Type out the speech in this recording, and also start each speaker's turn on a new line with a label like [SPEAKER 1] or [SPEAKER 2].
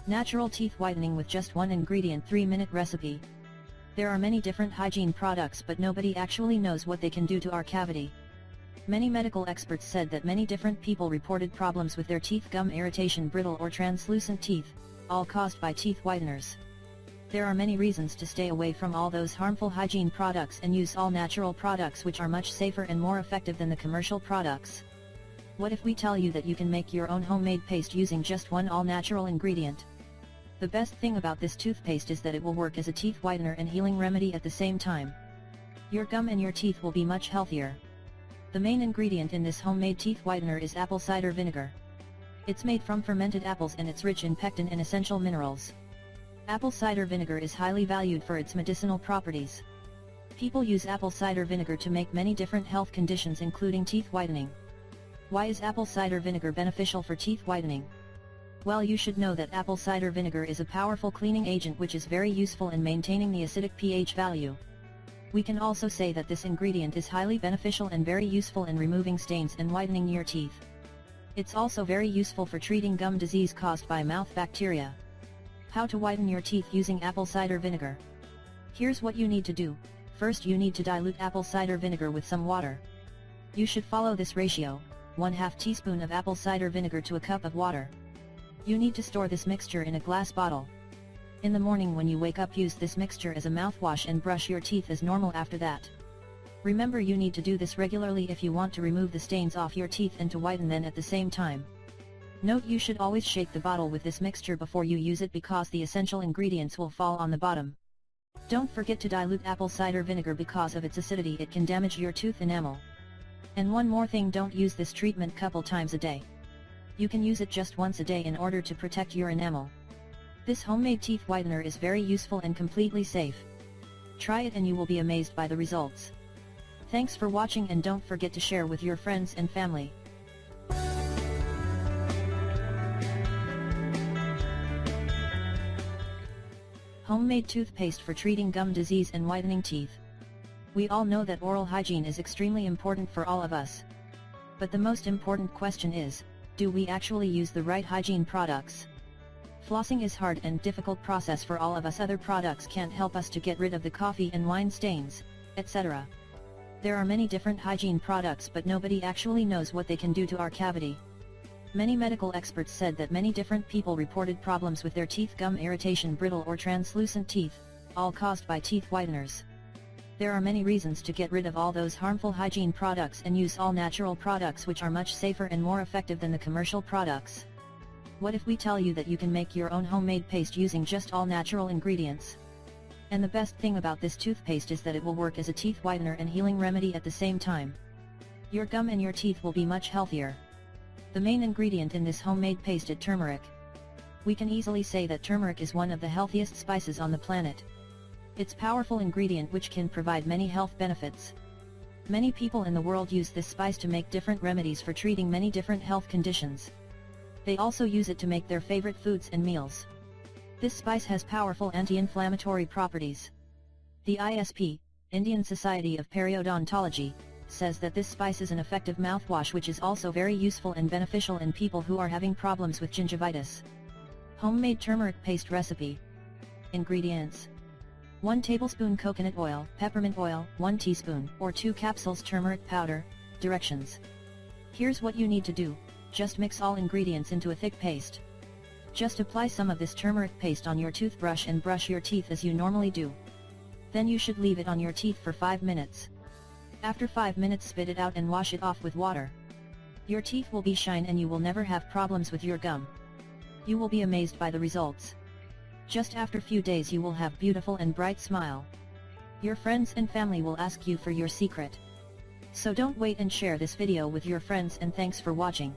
[SPEAKER 1] Natural teeth whitening with just one ingredient 3-minute recipe. There are many different hygiene products, but nobody actually knows what they can do to our cavity. Many medical experts said that many different people reported problems with their teeth, gum irritation, brittle or translucent teeth, all caused by teeth whiteners. There are many reasons to stay away from all those harmful hygiene products and use all natural products, which are much safer and more effective than the commercial products. What if we tell you that you can make your own homemade paste using just one all-natural ingredient? The best thing about this toothpaste is that it will work as a teeth whitener and healing remedy at the same time. Your gum and your teeth will be much healthier. The main ingredient in this homemade teeth whitener is apple cider vinegar. It's made from fermented apples and it's rich in pectin and essential minerals. Apple cider vinegar is highly valued for its medicinal properties. People use apple cider vinegar to make many different health conditions, including teeth whitening. Why is apple cider vinegar beneficial for teeth whitening? Well, you should know that apple cider vinegar is a powerful cleaning agent which is very useful in maintaining the acidic pH value. We can also say that this ingredient is highly beneficial and very useful in removing stains and whitening your teeth. It's also very useful for treating gum disease caused by mouth bacteria. How to whiten your teeth using apple cider vinegar? Here's what you need to do. First, you need to dilute apple cider vinegar with some water. You should follow this ratio: 1/2 teaspoon of apple cider vinegar to a cup of water. You need to store this mixture in a glass bottle. In the morning when you wake up, use this mixture as a mouthwash and brush your teeth as normal after that. Remember, you need to do this regularly if you want to remove the stains off your teeth and to whiten them at the same time. Note, you should always shake the bottle with this mixture before you use it because the essential ingredients will fall on the bottom. Don't forget to dilute apple cider vinegar because of its acidity, it can damage your tooth enamel. And one more thing, don't use this treatment couple times a day. You can use it just once a day in order to protect your enamel. This homemade teeth whitener is very useful and completely safe. Try it and you will be amazed by the results. Thanks for watching, and don't forget to share with your friends and family. Homemade toothpaste for treating gum disease and whitening teeth. We all know that oral hygiene is extremely important for all of us. But the most important question is, do we actually use the right hygiene products? Flossing is hard and difficult process for all of us. Other products can't help us to get rid of the coffee and wine stains, etc. There are many different hygiene products, but nobody actually knows what they can do to our cavity. Many medical experts said that many different people reported problems with their teeth, gum irritation, brittle or translucent teeth, all caused by teeth whiteners. There are many reasons to get rid of all those harmful hygiene products and use all natural products, which are much safer and more effective than the commercial products. What if we tell you that you can make your own homemade paste using just all natural ingredients? And the best thing about this toothpaste is that it will work as a teeth whitener and healing remedy at the same time. Your gum and your teeth will be much healthier. The main ingredient in this homemade paste is turmeric. We can easily say that turmeric is one of the healthiest spices on the planet. It's a powerful ingredient which can provide many health benefits. Many people in the world use this spice to make different remedies for treating many different health conditions. They also use it to make their favorite foods and meals. This spice has powerful anti-inflammatory properties. The ISP, Indian Society of Periodontology, says that this spice is an effective mouthwash which is also very useful and beneficial in people who are having problems with gingivitis. Homemade turmeric paste recipe. Ingredients: 1 tablespoon coconut oil, peppermint oil, 1 teaspoon or 2 capsules turmeric powder. Directions. Here's what you need to do. Just mix all ingredients into a thick paste. Just apply some of this turmeric paste on your toothbrush and brush your teeth as you normally do. Then you should leave it on your teeth for 5 minutes. After 5 minutes, spit it out and wash it off with water. Your teeth will be shine and you will never have problems with your gum. You will be amazed by the results. Just after few days you will have beautiful and bright smile. Your friends and family will ask you for your secret. So don't wait and share this video with your friends, and thanks for watching.